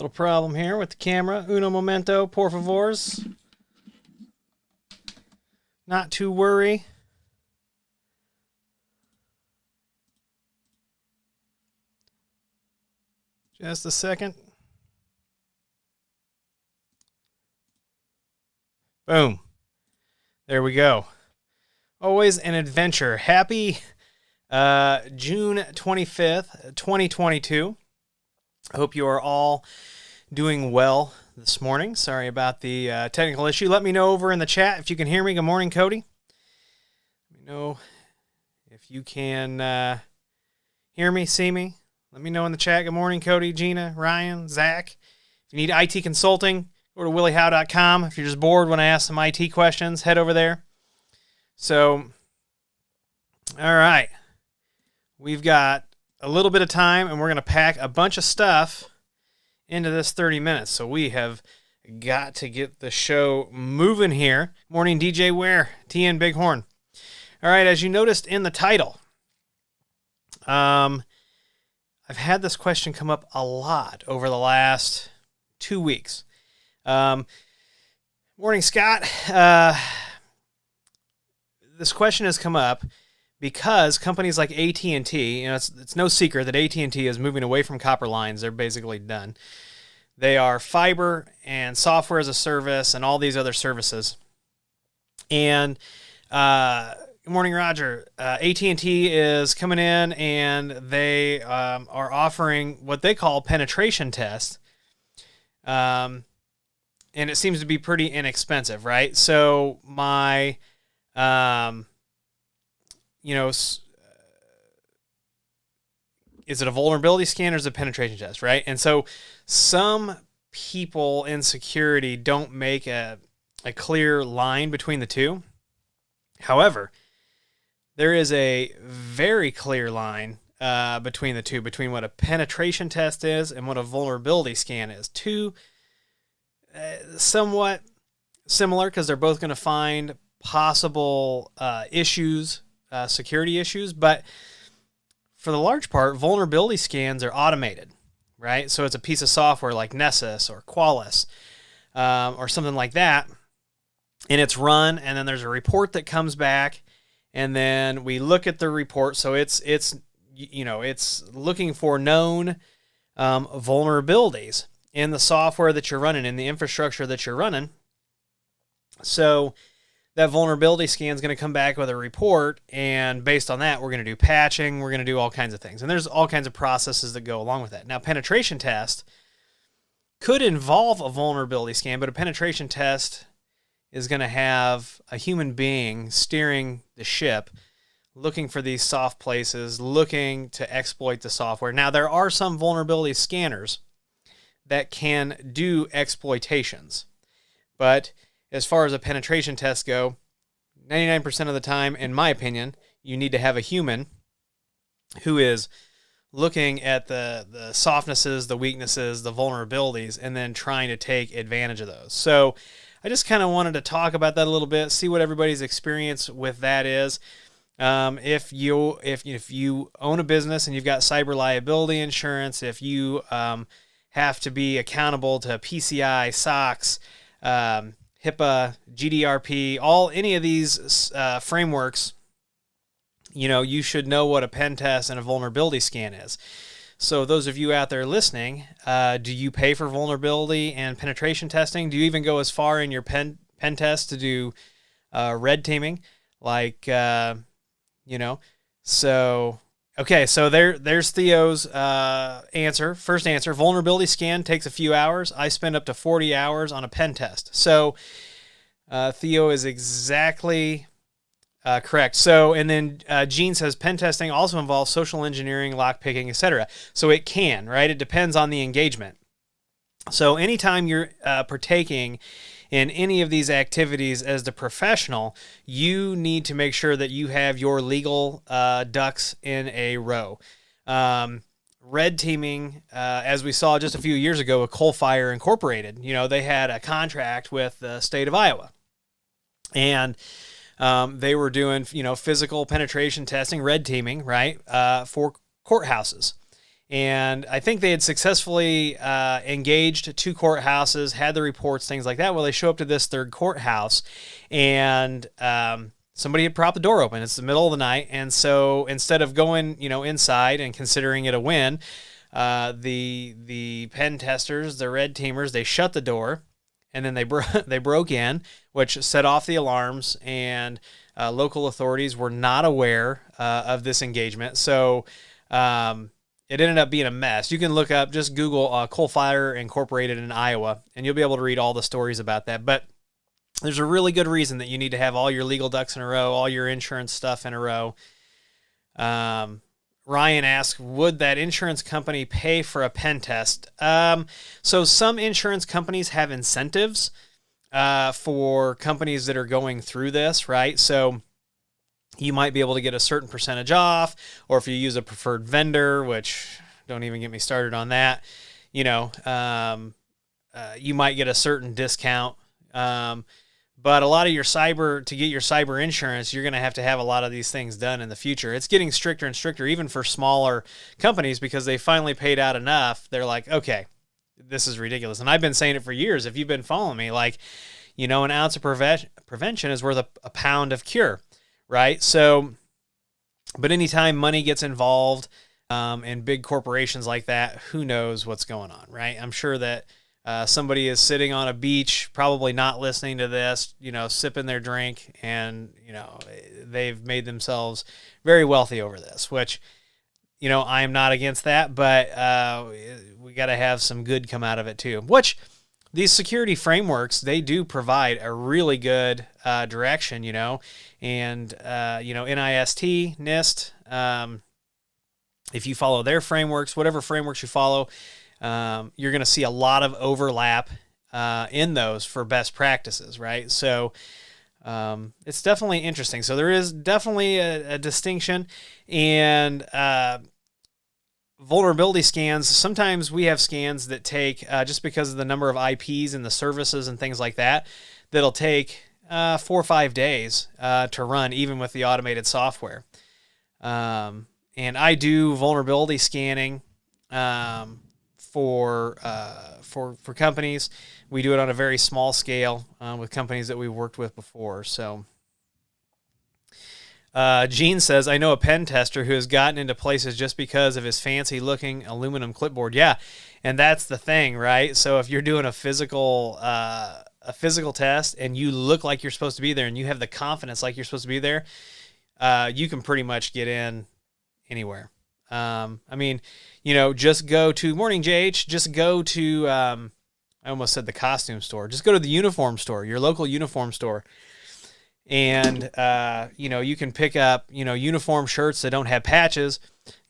Little problem here with the camera. Uno momento, por favors. Not to worry. Just a second. Boom. There we go. Always an adventure. Happy June 25th, 2022. I hope you are all doing well this morning. Sorry about the technical issue. Let me know over in the chat if you can hear me. Good morning, Cody. Let me know if you can hear me, see me. Let me know in the chat. Good morning, Cody, Gina, Ryan, Zach. If you need IT consulting, go to williehowe.com. If you're just bored when I ask some IT questions, head over there. So, all right. We've got a little bit of time, and we're going to pack a bunch of stuff into this 30 minutes. So we have got to get the show moving here. Morning, DJ Ware, TN Bighorn. All right, as you noticed in the title, I've had this question come up a lot over the last 2 weeks. Morning, Scott. This question has come up because companies like AT&T, it's no secret that AT&T is moving away from copper lines. They're basically done. They are fiber and software as a service and all these other services. And good morning, Roger. AT&T is coming in and they are offering what they call penetration tests. And it seems to be pretty inexpensive, right? So my is it a vulnerability scan or is it a penetration test, right? And so some people in security don't make a clear line between the two. However, there is a very clear line between the two, between what a penetration test is and what a vulnerability scan is. Two somewhat similar because they're both going to find possible issues, security issues, but for the large part, vulnerability scans are automated, right? So it's a piece of software like Nessus or Qualys or something like that, and it's run, and then there's a report that comes back, and then we look at the report. So it's looking for known vulnerabilities in the software that you're running, in the infrastructure that you're running. So that vulnerability scan is going to come back with a report, and based on that, we're going to do patching, we're going to do all kinds of things. And there's all kinds of processes that go along with that. Now, penetration test could involve a vulnerability scan, but a penetration test is going to have a human being steering the ship, looking for these soft places, looking to exploit the software. Now, there are some vulnerability scanners that can do exploitations, but as far as a penetration test go, 99% of the time, in my opinion, you need to have a human who is looking at the softnesses, the weaknesses, the vulnerabilities, and then trying to take advantage of those. So I just kind of wanted to talk about that a little bit, see what everybody's experience with that is. If you own a business and you've got cyber liability insurance, if you have to be accountable to PCI, SOX, HIPAA, GDRP, any of these frameworks, you should know what a pen test and a vulnerability scan is. So those of you out there listening, do you pay for vulnerability and penetration testing? Do you even go as far in your pen test to do red teaming? So, okay, so there's Theo's answer. First answer, vulnerability scan takes a few hours. I spend up to 40 hours on a pen test. So Theo is exactly correct. So, and then Gene says pen testing also involves social engineering, lockpicking, etc. So it can, right? It depends on the engagement. So anytime you're partaking in any of these activities as the professional, you need to make sure that you have your legal ducks in a row. Red teaming, as we saw just a few years ago with Coal Fire Incorporated, they had a contract with the state of Iowa. And they were doing, physical penetration testing, red teaming, right, for courthouses. And I think they had successfully engaged 2 courthouses, had the reports, things like that. Well, they show up to this 3rd courthouse, and somebody had propped the door open. It's the middle of the night, and so instead of going, inside and considering it a win, the pen testers, the red teamers, they shut the door, and then they broke in, which set off the alarms, and local authorities were not aware of this engagement. So it ended up being a mess. You can look up, just Google Coal Fire Incorporated in Iowa, and you'll be able to read all the stories about that. But there's a really good reason that you need to have all your legal ducks in a row, all your insurance stuff in a row. Ryan asks, would that insurance company pay for a pen test? So some insurance companies have incentives for companies that are going through this, right? So you might be able to get a certain percentage off, or if you use a preferred vendor, which don't even get me started on that, you might get a certain discount. But a lot of to get your cyber insurance, you're going to have a lot of these things done in the future. It's getting stricter and stricter, even for smaller companies, because they finally paid out enough. They're like, okay, this is ridiculous. And I've been saying it for years. If you've been following me, an ounce of prevention is worth a pound of cure, right? So, but anytime money gets involved in big corporations like that, who knows what's going on, right? I'm sure that somebody is sitting on a beach, probably not listening to this, sipping their drink, and, they've made themselves very wealthy over this, which, I am not against that, but we got to have some good come out of it too, which these security frameworks, they do provide a really good direction, and, NIST, NIST, if you follow their frameworks, whatever frameworks you follow, you're going to see a lot of overlap in those for best practices, right? So it's definitely interesting. So there is definitely a distinction, and vulnerability scans, sometimes we have scans that take, just because of the number of IPs and the services and things like that, that'll take 4 or 5 days to run, even with the automated software. And I do vulnerability scanning for companies. We do it on a very small scale with companies that we've worked with before. So Gene says, I know a pen tester who has gotten into places just because of his fancy looking aluminum clipboard. Yeah. And that's the thing, right? So if you're doing a physical test and you look like you're supposed to be there, and you have the confidence like you're supposed to be there, you can pretty much get in anywhere. Just go to, morning JH, just go to, I almost said the costume store. Just go to the uniform store, your local uniform store. And, you can pick up, uniform shirts that don't have patches,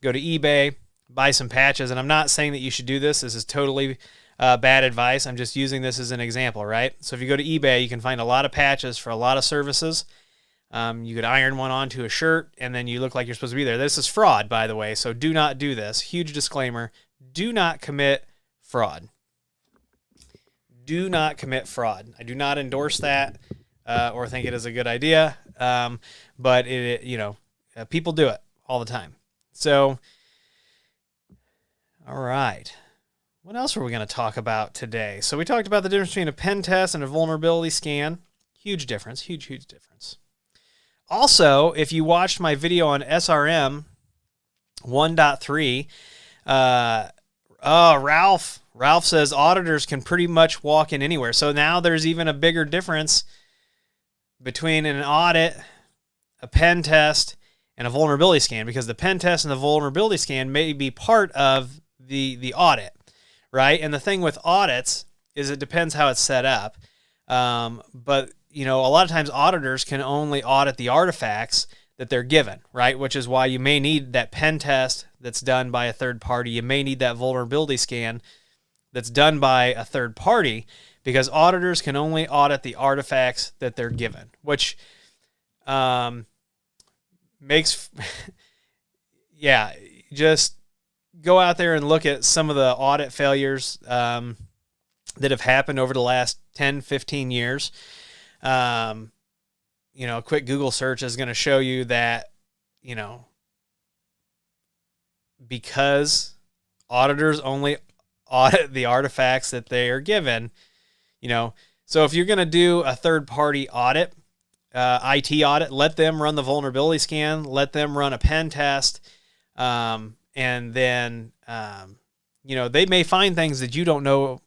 go to eBay, buy some patches. And I'm not saying that you should do this. This is totally bad advice. I'm just using this as an example, right? So if you go to eBay, you can find a lot of patches for a lot of services. You could iron one onto a shirt, and then you look like you're supposed to be there. This is fraud, by the way, so do not do this. Huge disclaimer, do not commit fraud. Do not commit fraud. I do not endorse that or think it is a good idea, but people do it all the time. So, all right. What else are we going to talk about today? So we talked about the difference between a pen test and a vulnerability scan. Huge difference, huge difference. Also, if you watched my video on SRM 1.3, Ralph says auditors can pretty much walk in anywhere. So now there's even a bigger difference between an audit, a pen test, and a vulnerability scan, because the pen test and the vulnerability scan may be part of the audit, right? And the thing with audits is it depends how it's set up. But a lot of times auditors can only audit the artifacts that they're given, right? Which is why you may need that pen test that's done by a third party. You may need that vulnerability scan that's done by a third party, because auditors can only audit the artifacts that they're given, which makes, just go out there and look at some of the audit failures that have happened over the last 10, 15 years. A quick Google search is going to show you that, because auditors only audit the artifacts that they are given, So if you're going to do a third-party audit, IT audit, let them run the vulnerability scan, let them run a pen test, and then, they may find things that you don't know,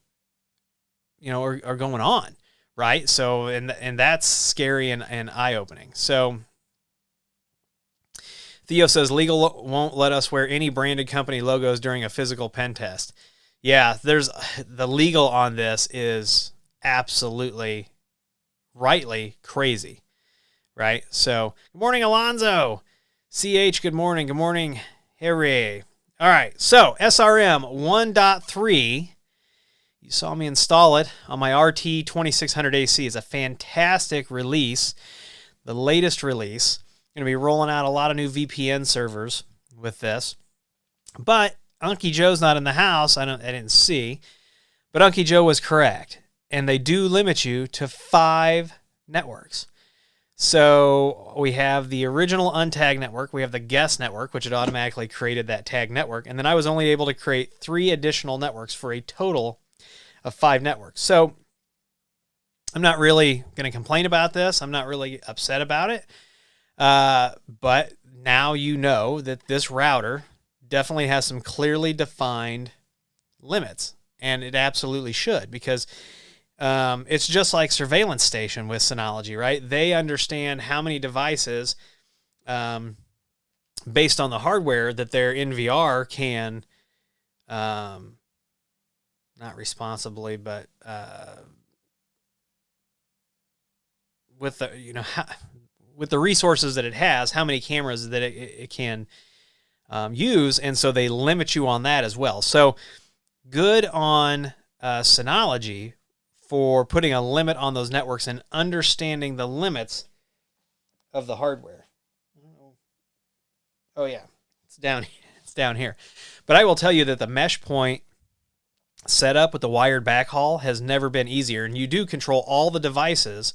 are going on, right? So, and that's scary and eye-opening. So Theo says, legal won't let us wear any branded company logos during a physical pen test. Yeah, the legal on this is absolutely, rightly crazy, right? So, good morning, Alonzo. CH, good morning. Good morning, Harry. All right, so SRM 1.3, you saw me install it on my RT 2600 AC. It's a fantastic release, the latest release. Going to be rolling out a lot of new VPN servers with this. But Unky Joe's not in the house. I didn't see. But Unky Joe was correct. And they do limit you to 5 networks. So we have the original untagged network. We have the guest network, which had automatically created that tag network. And then I was only able to create 3 additional networks for a total of 5 networks. So I'm not really going to complain about this. I'm not really upset about it. But now you know that this router definitely has some clearly defined limits. And it absolutely should, because it's just like surveillance station with Synology, right? They understand how many devices, based on the hardware that their NVR can, not responsibly, but with the with the resources that it has, how many cameras that it can use, and so they limit you on that as well. So good on Synology for putting a limit on those networks and understanding the limits of the hardware. Oh yeah, it's down here. But I will tell you that the mesh point setup with the wired backhaul has never been easier, and you do control all the devices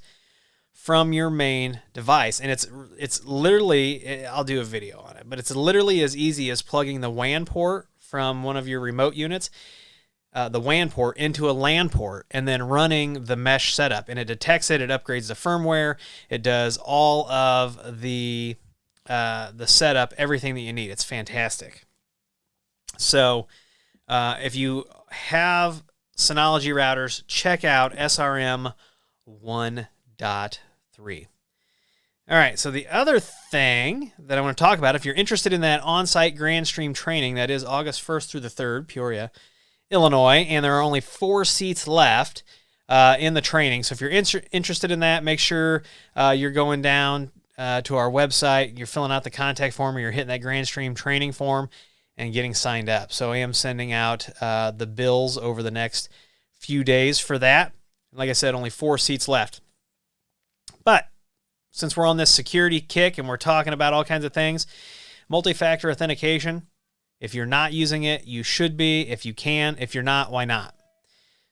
from your main device, and it's literally, I'll do a video on it, but it's literally as easy as plugging the WAN port from one of your remote units, the WAN port into a LAN port, and then running the mesh setup, and it detects it, it upgrades the firmware, it does all of the setup, everything that you need. It's fantastic. So if you have Synology routers, check out SRM 1.3. All right, so the other thing that I want to talk about, if you're interested in that on-site Grand Stream training, that is August 1st through the 3rd, Peoria, Illinois, and there are only 4 seats left in the training. So if you're interested in that, make sure you're going down to our website, you're filling out the contact form, or you're hitting that Grand Stream training form and getting signed up. So I am sending out the bills over the next few days for that. Like I said, only 4 seats left. But since we're on this security kick and we're talking about all kinds of things, multi-factor authentication, if you're not using it, you should be. If you can, if you're not, why not?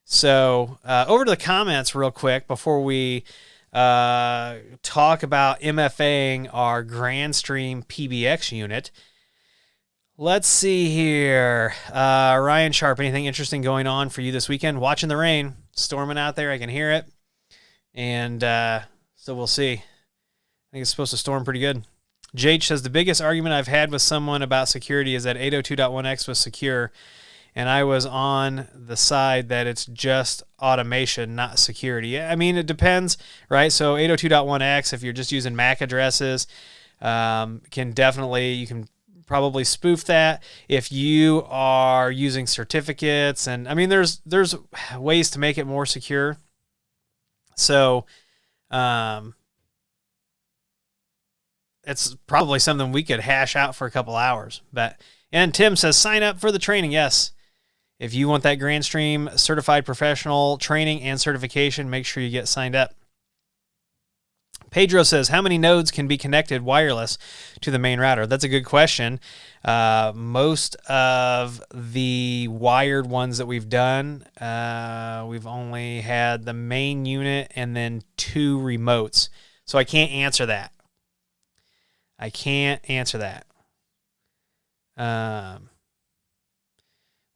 So over to the comments real quick before we talk about MFAing our Grand Stream PBX unit. Let's see here. Ryan Sharp, anything interesting going on for you this weekend? Watching the rain, storming out there. I can hear it. And so we'll see. I think it's supposed to storm pretty good. Jade says, the biggest argument I've had with someone about security is that 802.1x was secure, and I was on the side that it's just automation, not security. I mean, it depends, right? So 802.1x, if you're just using MAC addresses, you can probably spoof that. If you are using certificates, and I mean, there's ways to make it more secure. So it's probably something we could hash out for a couple hours. And Tim says, sign up for the training. Yes. If you want that Grand Stream certified professional training and certification, make sure you get signed up. Pedro says, how many nodes can be connected wireless to the main router? That's a good question. Most of the wired ones that we've done, we've only had the main unit and then 2 remotes. So I can't answer that.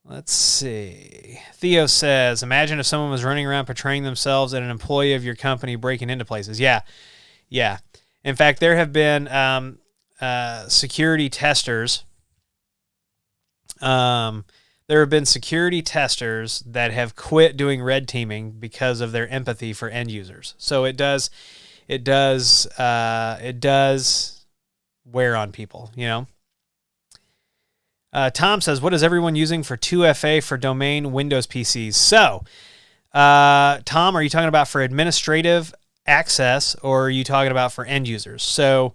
Let's see. Theo says, imagine if someone was running around portraying themselves as an employee of your company breaking into places. Yeah. In fact, there have been security testers. There have been security testers that have quit doing red teaming because of their empathy for end users. So it does wear on people, you know. Tom says, what is everyone using for 2FA for domain Windows PCs? So, Tom, are you talking about for administrative access, or are you talking about for end users? So,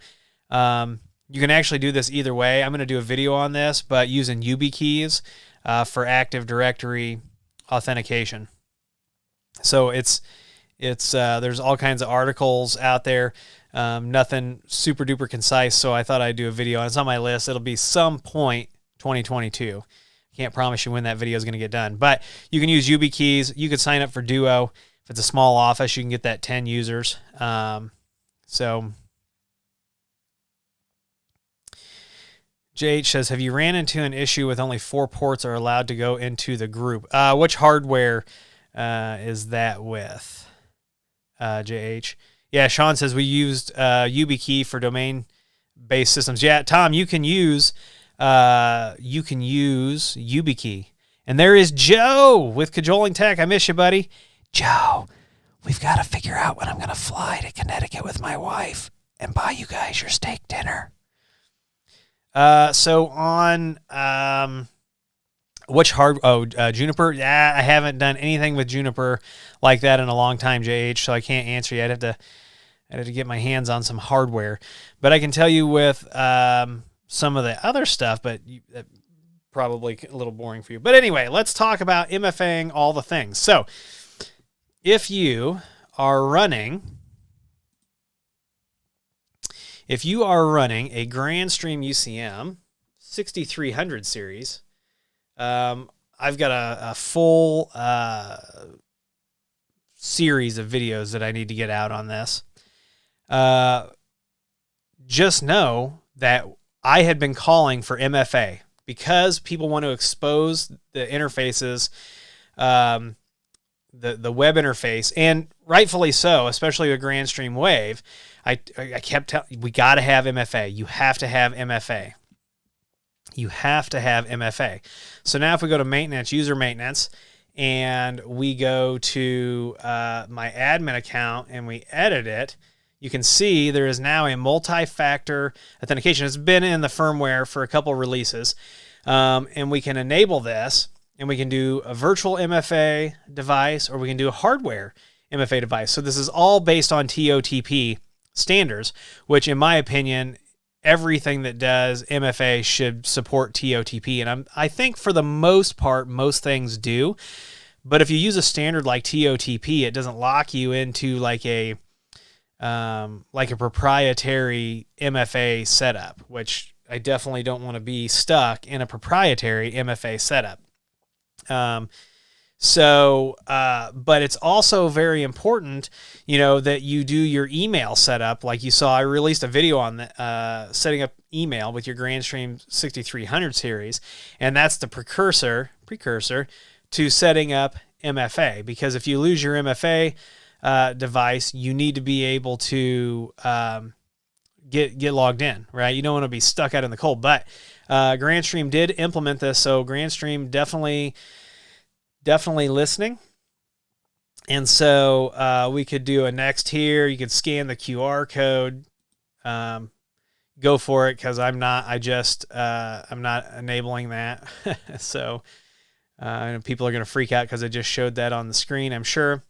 you can actually do this either way. I'm going to do a video on this, but using YubiKeys for Active Directory authentication. So there's all kinds of articles out there. Nothing super duper concise, so I thought I'd do a video. It's on my list. It'll be some point 2022. Can't promise you when that video is going to get done, but you can use YubiKeys. You could sign up for Duo. If it's a small office, you can get that 10 users. So JH says, have you ran into an issue with only 4 ports are allowed to go into the group? Which hardware is that with? JH. Yeah, Sean says we used YubiKey for domain-based systems. Yeah, Tom, you can use YubiKey. And there is Joe with Cajoling Tech. I miss you, buddy. Joe, we've got to figure out when I'm going to fly to Connecticut with my wife and buy you guys your steak dinner. So on Juniper? Yeah, I haven't done anything with Juniper like that in a long time, JH, so I can't answer you. I'd have to get my hands on some hardware. But I can tell you with some of the other stuff, but probably a little boring for you. But anyway, let's talk about MFAing all the things. So if you are running a GrandStream UCM 6300 series, I've got a full series of videos that I need to get out on this. Just know that I had been calling for MFA because people want to expose the interfaces, the web interface, and rightfully so, especially with GrandStream Wave. I kept telling, we got to have MFA. You have to have MFA. You have to have MFA. So now if we go to maintenance, user maintenance, and we go to my admin account and we edit it, you can see there is now a multi-factor authentication. It's been in the firmware for a couple releases. And we can enable this, and we can do a virtual MFA device, or we can do a hardware MFA device. So this is all based on TOTP standards, which in my opinion, everything that does MFA should support TOTP. And I think for the most part, most things do. But if you use a standard like TOTP, it doesn't lock you into like a proprietary MFA setup, which I definitely don't want to be stuck in a proprietary MFA setup. But it's also very important, that you do your email setup. Like you saw, I released a video on the, setting up email with your GrandStream 6300 series. And that's the precursor to setting up MFA, because if you lose your MFA, device, you need to be able to, get logged in, right? You don't want to be stuck out in the cold, but, GrandStream did implement this. So GrandStream definitely listening. And so we could do a next here. You could scan the QR code. Go for it, because I'm not enabling that. So people are going to freak out because I just showed that on the screen, I'm sure.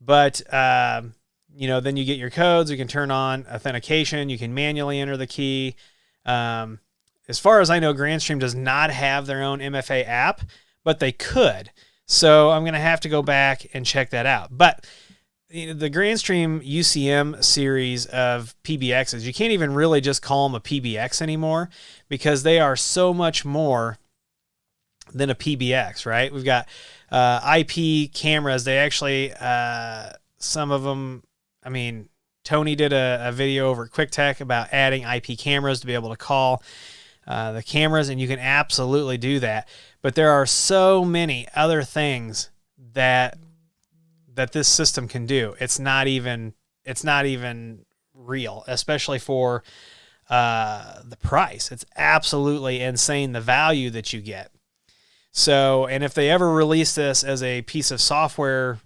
But then you get your codes. You can turn on authentication. You can manually enter the key. As far as I know, GrandStream does not have their own MFA app, but they could. So I'm going to have to go back and check that out. But the GrandStream UCM series of PBXs, you can't even really just call them a PBX anymore, because they are so much more than a PBX, right? We've got IP cameras. They actually, some of them, Tony did a video over at QuickTech about adding IP cameras to be able to call the cameras, and you can absolutely do that. But there are so many other things that this system can do. It's not even real, especially for the price. It's absolutely insane, the value that you get. So, and if they ever release this as a piece of software,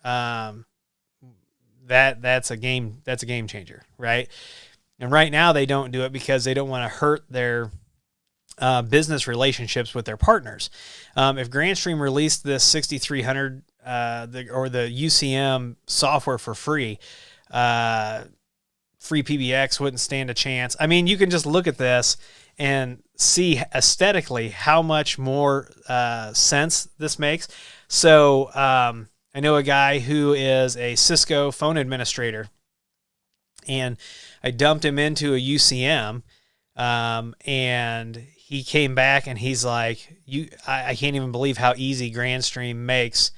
that's a game changer, right? And right now they don't do it because they don't want to hurt their business relationships with their partners. If Grandstream released this 6300 or the UCM software for free, free PBX wouldn't stand a chance. I mean, you can just look at this and see aesthetically how much more sense this makes. So I know a guy who is a Cisco phone administrator, and I dumped him into a UCM, and he came back and he's like, I can't even believe how easy Grandstream makes.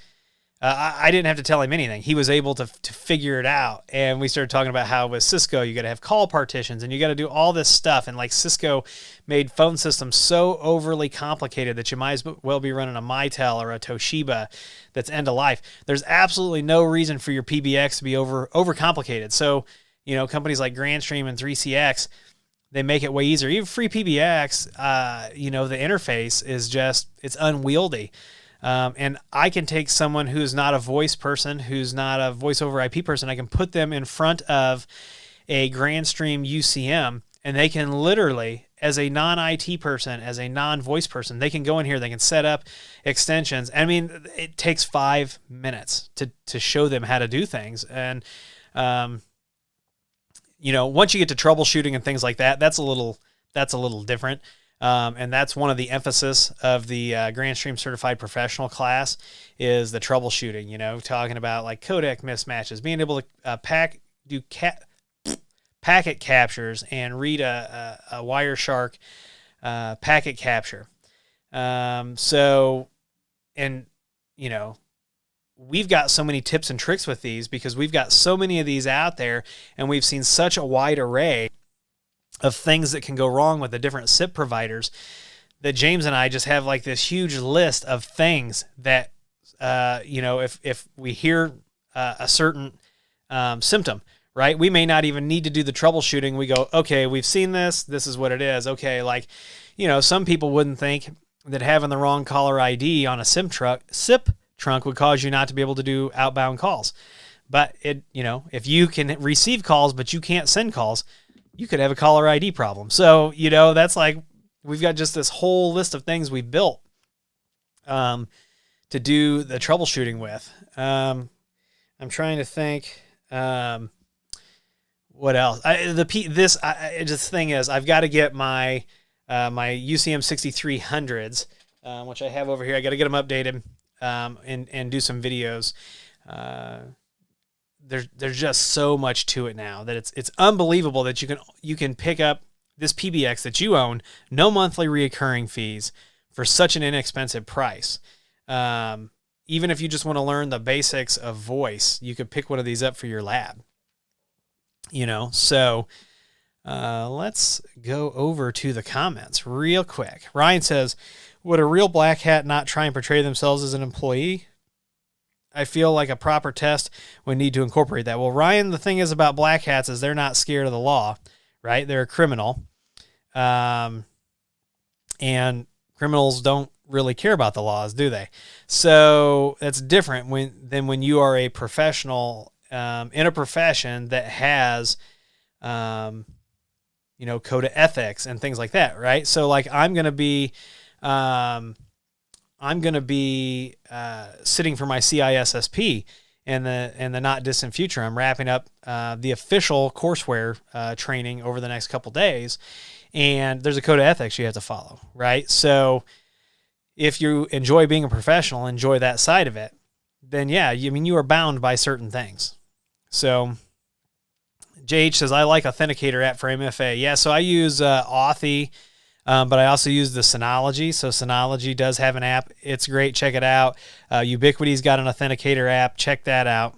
I didn't have to tell him anything. He was able to figure it out. And we started talking about how with Cisco, you got to have call partitions and you got to do all this stuff. And like Cisco made phone systems so overly complicated that you might as well be running a Mitel or a Toshiba that's end of life. There's absolutely no reason for your PBX to be overcomplicated. So, you know, companies like Grandstream and 3CX, they make it way easier. Even free PBX, you know, the interface is just, it's unwieldy. And I can take someone who's not a voice person, who's not a voice over IP person, I can put them in front of a Grandstream UCM, and they can literally, as a non-IT person, as a non-voice person, they can go in here, they can set up extensions. I mean, it takes 5 minutes to show them how to do things. And, you know, once you get to troubleshooting and things like that, that's a little different. And that's one of the emphasis of the Grandstream Certified Professional class is the troubleshooting, you know, talking about like codec mismatches, being able to do packet captures and read a Wireshark packet capture. So, and, you know, we've got so many tips and tricks with these because we've got so many of these out there, and we've seen such a wide array of things that can go wrong with the different SIP providers that James and I just have like this huge list of things that, you know, if we hear a certain symptom, right, we may not even need to do the troubleshooting. We go, okay, we've seen this. This is what it is. Okay. Like, you know, some people wouldn't think that having the wrong caller ID on a SIP trunk would cause you not to be able to do outbound calls. But it, you know, if you can receive calls, but you can't send calls, you could have a caller ID problem. So, you know, that's like, we've got just this whole list of things we built to do the troubleshooting with. I'm trying to think what else. This thing is, I've got to get my my UCM 6300s, which I have over here. I got to get them updated and do some videos. There's just so much to it now that it's unbelievable that you can pick up this PBX that you own, no monthly reoccurring fees, for such an inexpensive price. Even if you just want to learn the basics of voice, you could pick one of these up for your lab. You know, so let's go over to the comments real quick. Ryan says, would a real black hat not try and portray themselves as an employee? I feel like a proper test would need to incorporate that. Well, Ryan, the thing is about black hats is they're not scared of the law, right? They're a criminal. And criminals don't really care about the laws, do they? So that's different than when you are a professional in a profession that has, you know, code of ethics and things like that, right? So like I'm going to be sitting for my CISSP in the not distant future. I'm wrapping up the official courseware training over the next couple days, and there's a code of ethics you have to follow, right? So if you enjoy being a professional, enjoy that side of it, then yeah, you are bound by certain things. So JH says, I like Authenticator app for MFA. Yeah, so I use Authy. But I also use the Synology. So Synology does have an app. It's great. Check it out. Ubiquity's got an Authenticator app. Check that out.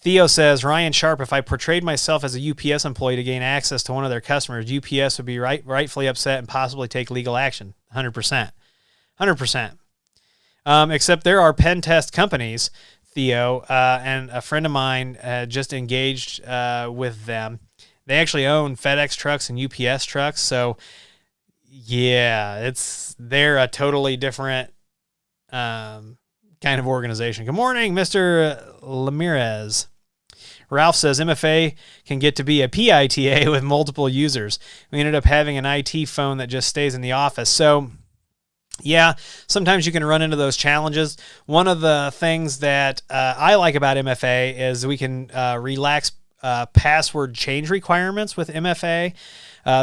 Theo says, Ryan Sharp, if I portrayed myself as a UPS employee to gain access to one of their customers, UPS would be rightfully upset and possibly take legal action. 100%. 100%. Except there are pen test companies, Theo, and a friend of mine just engaged with them. They actually own FedEx trucks and UPS trucks, so yeah, they're a totally different kind of organization. Good morning, Mr. Ramirez. Ralph says MFA can get to be a PITA with multiple users. We ended up having an IT phone that just stays in the office. So yeah, sometimes you can run into those challenges. One of the things that I like about MFA is we can relax password change requirements with MFA.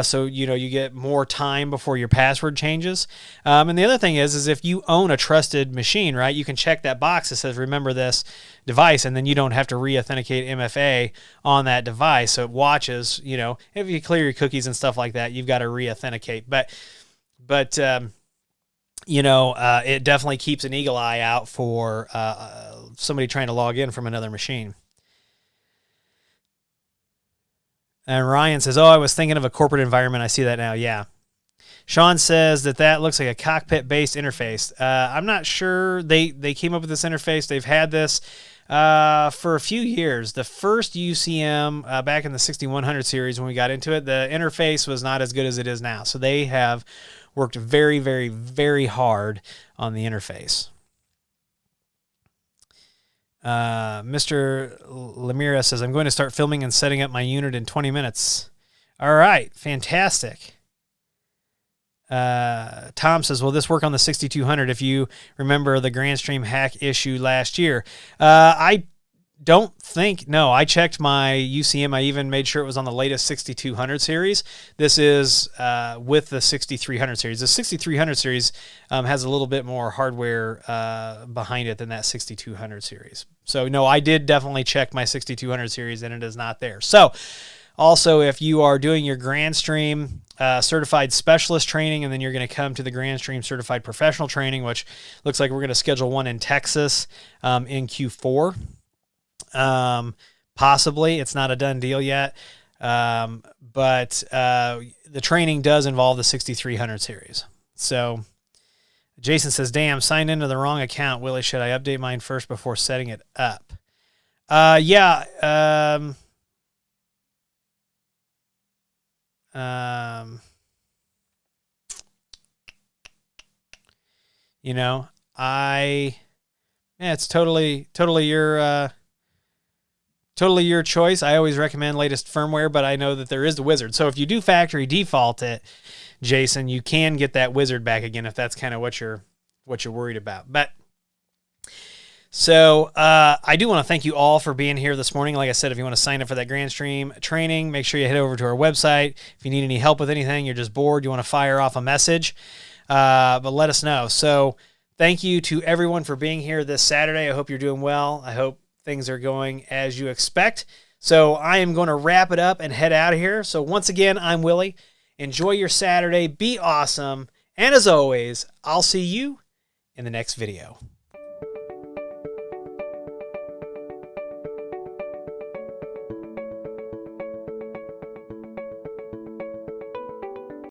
So, you get more time before your password changes. And the other thing is if you own a trusted machine, right, you can check that box that says, remember this device, and then you don't have to re-authenticate MFA on that device. So it watches, if you clear your cookies and stuff like that, you've got to re-authenticate. But it definitely keeps an eagle eye out for somebody trying to log in from another machine. And Ryan says, I was thinking of a corporate environment. I see that now. Yeah. Sean says that looks like a cockpit-based interface. I'm not sure they came up with this interface. They've had this for a few years. The first UCM back in the 6100 series when we got into it, the interface was not as good as it is now. So they have worked very, very, very hard on the interface. Mr. Lemira says, I'm going to start filming and setting up my unit in 20 minutes. All right, fantastic. Tom says, will this work on the 6200 if you remember the GrandStream hack issue last year? I don't think, no, I checked my UCM. I even made sure it was on the latest 6200 series. This is with the 6300 series. The 6300 series has a little bit more hardware behind it than that 6200 series. So, no, I did definitely check my 6200 series, and it is not there. So, also, if you are doing your GrandStream certified specialist training, and then you're going to come to the GrandStream certified professional training, which looks like we're going to schedule one in Texas in Q4. Possibly. It's not a done deal yet. But the training does involve the 6300 series. So Jason says, damn, signed into the wrong account. Willie, should I update mine first before setting it up? Yeah. It's totally your choice. I always recommend latest firmware, but I know that there is the wizard. So if you do factory default it, Jason, you can get that wizard back again if that's kind of what you're worried about. But so I do want to thank you all for being here this morning. Like I said, if you want to sign up for that GrandStream training, make sure you head over to our website. If you need any help with anything, you're just bored, you want to fire off a message, but let us know. So thank you to everyone for being here this Saturday. I hope you're doing well. I hope things are going as you expect. So I am going to wrap it up and head out of here. So once again, I'm Willie. Enjoy your Saturday. Be awesome. And as always, I'll see you in the next video.